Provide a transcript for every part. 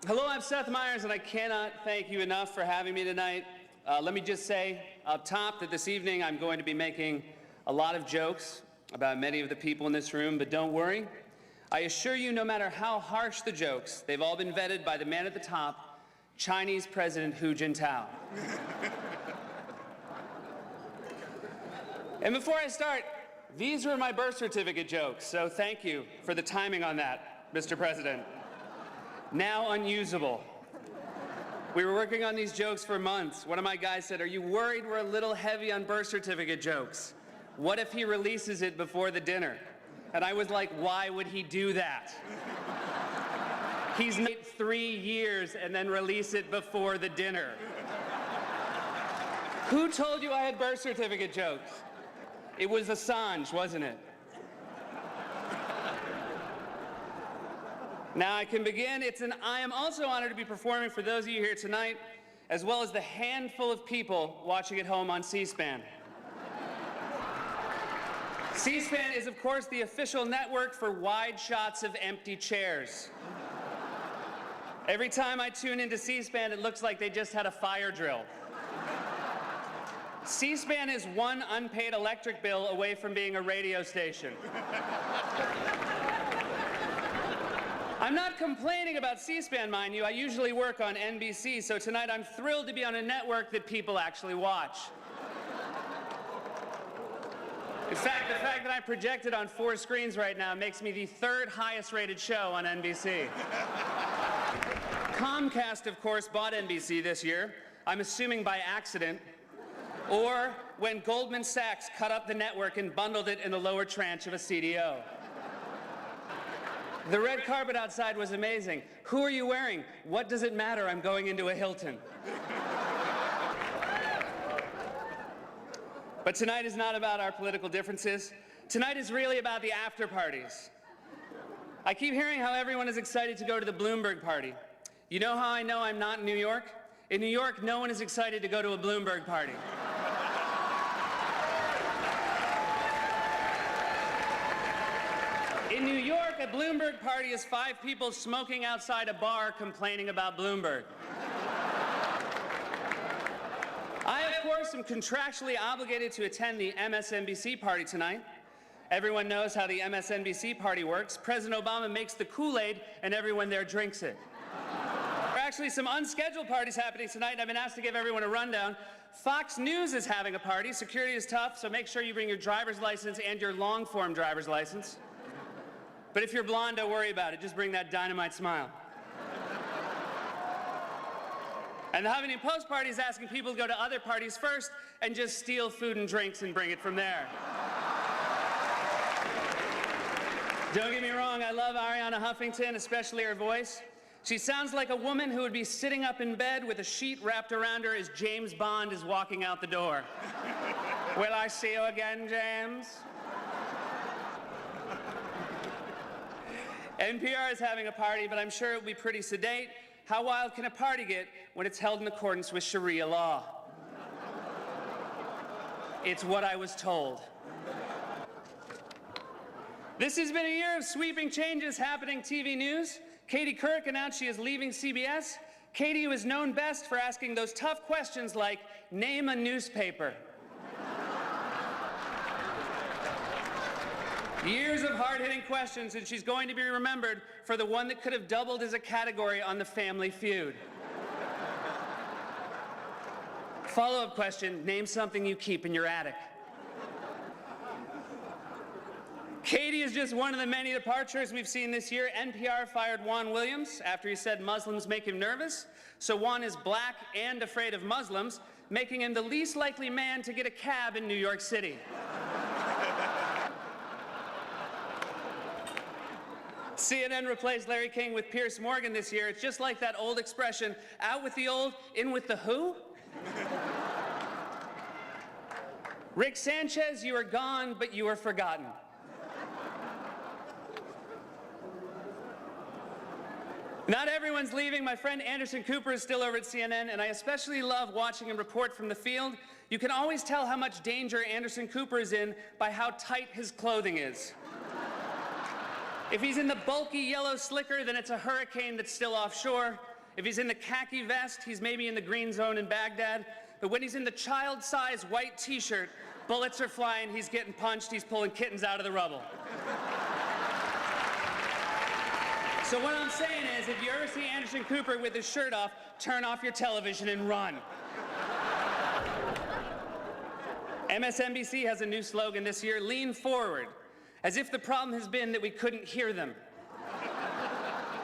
Hello, I'm Seth Meyers, and I cannot thank you enough for having me tonight. Let me just say up top that this evening I'm going to be making a lot of jokes about many of the people in this room, but don't worry. I assure you, no matter how harsh the jokes, they've all been vetted by the man at the top, Chinese President Hu Jintao. And before I start, these were my birth certificate jokes, so thank you for the timing on that, Mr. President. Now unusable. We were working on these jokes for months. One of my guys said, "Are you worried we're a little heavy on birth certificate jokes? What if he releases it before the dinner?" And I was like, why would he do that? He's wait 3 years and then release it before the dinner. Who told you I had birth certificate jokes? It was Assange, wasn't it? Now I can begin. I am also honored to be performing for those of you here tonight, as well as the handful of people watching at home on C-SPAN. C-SPAN is, of course, the official network for wide shots of empty chairs. Every time I tune into C-SPAN, it looks like they just had a fire drill. C-SPAN is one unpaid electric bill away from being a radio station. I'm not complaining about C-SPAN, mind you. I usually work on NBC, so tonight I'm thrilled to be on a network that people actually watch. In fact, the fact that I'm projected on 4 screens right now makes me the 3rd highest rated show on NBC. Comcast, of course, bought NBC this year, I'm assuming by accident, or when Goldman Sachs cut up the network and bundled it in the lower tranche of a CDO. The red carpet outside was amazing. Who are you wearing? What does it matter? I'm going into a Hilton. But tonight is not about our political differences. Tonight is really about the after parties. I keep hearing how everyone is excited to go to the Bloomberg party. You know how I know I'm not in New York? In New York, no one is excited to go to a Bloomberg party. In New York, a Bloomberg party is 5 people smoking outside a bar complaining about Bloomberg. I, of course, am contractually obligated to attend the MSNBC party tonight. Everyone knows how the MSNBC party works. President Obama makes the Kool-Aid and everyone there drinks it. There are actually some unscheduled parties happening tonight, and I've been asked to give everyone a rundown. Fox News is having a party. Security is tough, so make sure you bring your driver's license and your long-form driver's license. But if you're blonde, don't worry about it. Just bring that dynamite smile. And the Huffington Post party is asking people to go to other parties first and just steal food and drinks and bring it from there. Don't get me wrong, I love Ariana Huffington, especially her voice. She sounds like a woman who would be sitting up in bed with a sheet wrapped around her as James Bond is walking out the door. Will I see you again, James? NPR is having a party, but I'm sure it will be pretty sedate. How wild can a party get when it's held in accordance with Sharia law? It's what I was told. This has been a year of sweeping changes happening TV news. Katie Couric announced she is leaving CBS. Katie, who is known best for asking those tough questions like, name a newspaper. Years of hard-hitting questions, and she's going to be remembered for the one that could have doubled as a category on The Family Feud. Follow-up question, name something you keep in your attic. Katie is just one of the many departures we've seen this year. NPR fired Juan Williams after he said Muslims make him nervous. So Juan is black and afraid of Muslims, making him the least likely man to get a cab in New York City. CNN replaced Larry King with Piers Morgan this year. It's just like that old expression, out with the old, in with the who? Rick Sanchez, you are gone, but you are forgotten. Not everyone's leaving. My friend Anderson Cooper is still over at CNN, and I especially love watching him report from the field. You can always tell how much danger Anderson Cooper is in by how tight his clothing is. If he's in the bulky yellow slicker, then it's a hurricane that's still offshore. If he's in the khaki vest, he's maybe in the green zone in Baghdad. But when he's in the child-size white t-shirt, bullets are flying, he's getting punched, he's pulling kittens out of the rubble. So what I'm saying is, if you ever see Anderson Cooper with his shirt off, turn off your television and run. MSNBC has a new slogan this year, lean forward, as if the problem has been that we couldn't hear them.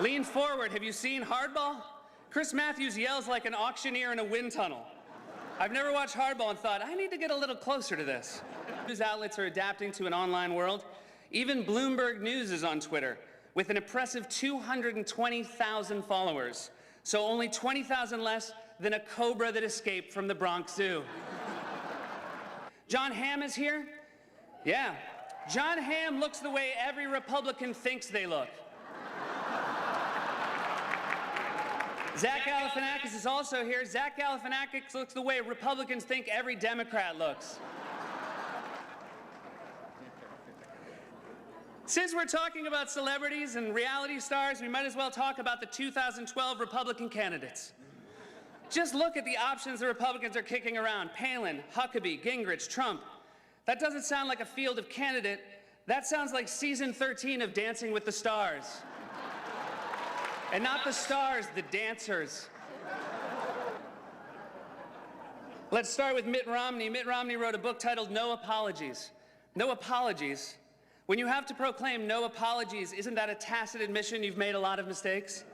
Lean forward, have you seen Hardball? Chris Matthews yells like an auctioneer in a wind tunnel. I've never watched Hardball and thought, I need to get a little closer to this. News outlets are adapting to an online world. Even Bloomberg News is on Twitter, with an impressive 220,000 followers. So only 20,000 less than a cobra that escaped from the Bronx Zoo. John Hamm is here? Yeah. John Hamm looks the way every Republican thinks they look. Zach Galifianakis is also here. Zach Galifianakis looks the way Republicans think every Democrat looks. Since we're talking about celebrities and reality stars, we might as well talk about the 2012 Republican candidates. Just look at the options the Republicans are kicking around. Palin, Huckabee, Gingrich, Trump. That doesn't sound like a field of candidate. That sounds like season 13 of Dancing with the Stars. And not the stars, the dancers. Let's start with Mitt Romney. Mitt Romney wrote a book titled No Apologies. No apologies? When you have to proclaim no apologies, isn't that a tacit admission you've made a lot of mistakes?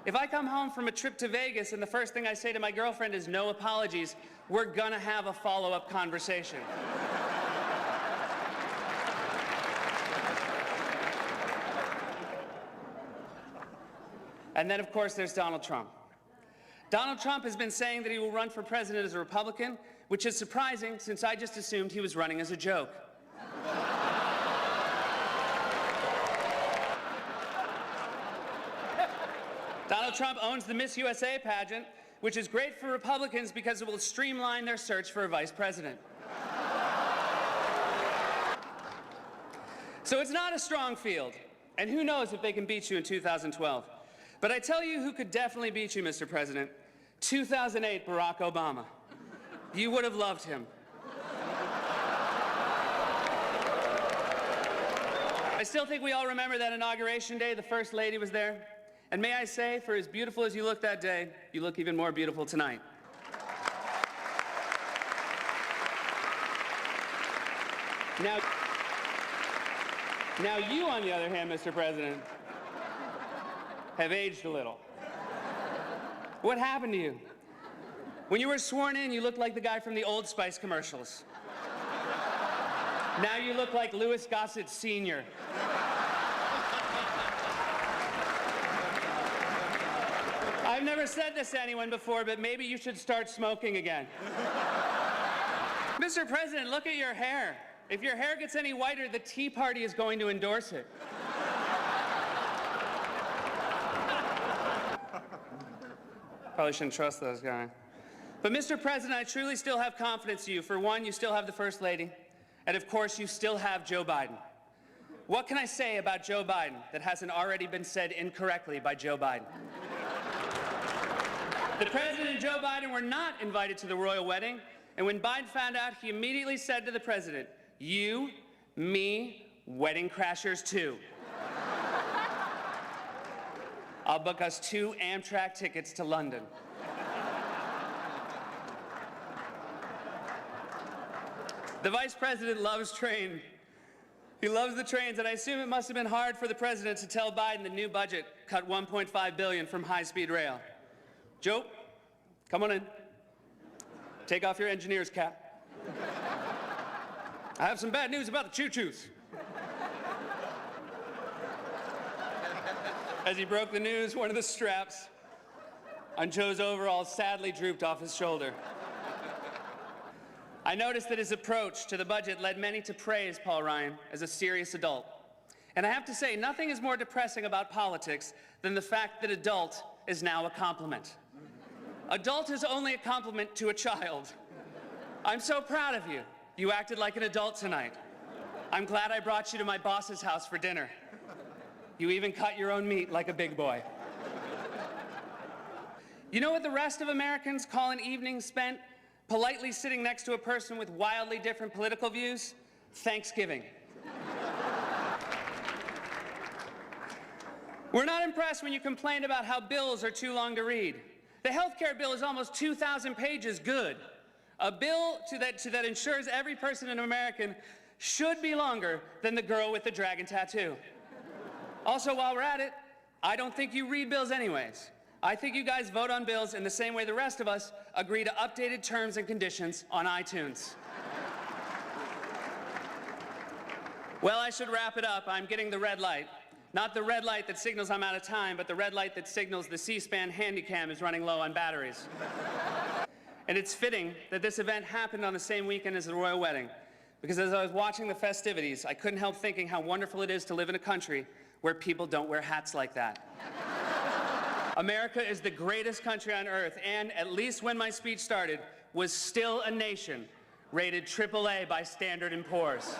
If I come home from a trip to Vegas and the first thing I say to my girlfriend is no apologies, we're gonna have a follow-up conversation. And then, of course, there's Donald Trump. Donald Trump has been saying that he will run for president as a Republican, which is surprising since I just assumed he was running as a joke. Donald Trump owns the Miss USA pageant, which is great for Republicans because it will streamline their search for a vice president. So it's not a strong field, and who knows if they can beat you in 2012. But I tell you who could definitely beat you, Mr. President. 2008 Barack Obama. You would have loved him. I still think we all remember that Inauguration Day, the First Lady was there. And may I say, for as beautiful as you looked that day, you look even more beautiful tonight. Now you, on the other hand, Mr. President, have aged a little. What happened to you? When you were sworn in, you looked like the guy from the Old Spice commercials. Now you look like Louis Gossett Sr. I've never said this to anyone before, but maybe you should start smoking again. Mr. President, look at your hair. If your hair gets any whiter, the Tea Party is going to endorse it. Probably shouldn't trust those guys. But Mr. President, I truly still have confidence in you. For one, you still have the First Lady. And of course, you still have Joe Biden. What can I say about Joe Biden that hasn't already been said incorrectly by Joe Biden? The President and Joe Biden were not invited to the royal wedding. And when Biden found out, he immediately said to the President, you, me, wedding crashers too. I'll book us 2 Amtrak tickets to London. The Vice President loves trains. He loves the trains, and I assume it must have been hard for the President to tell Biden the new budget cut $1.5 billion from high-speed rail. Joe, come on in. Take off your engineer's cap. I have some bad news about the choo-choos. As he broke the news, one of the straps on Joe's overalls sadly drooped off his shoulder. I noticed that his approach to the budget led many to praise Paul Ryan as a serious adult. And I have to say, nothing is more depressing about politics than the fact that adult is now a compliment. Adult is only a compliment to a child. I'm so proud of you. You acted like an adult tonight. I'm glad I brought you to my boss's house for dinner. You even cut your own meat like a big boy. You know what the rest of Americans call an evening spent politely sitting next to a person with wildly different political views? Thanksgiving. We're not impressed when you complain about how bills are too long to read. The healthcare bill is almost 2,000 pages good. A bill that ensures every person in America should be longer than the girl with the dragon tattoo. Also, while we're at it, I don't think you read bills anyways. I think you guys vote on bills in the same way the rest of us agree to updated terms and conditions on iTunes. Well, I should wrap it up. I'm getting the red light. Not the red light that signals I'm out of time, but the red light that signals the C-SPAN Handycam is running low on batteries. And it's fitting that this event happened on the same weekend as the royal wedding, because as I was watching the festivities, I couldn't help thinking how wonderful it is to live in a country where people don't wear hats like that. America is the greatest country on earth, and at least when my speech started, was still a nation rated AAA by Standard & Poor's.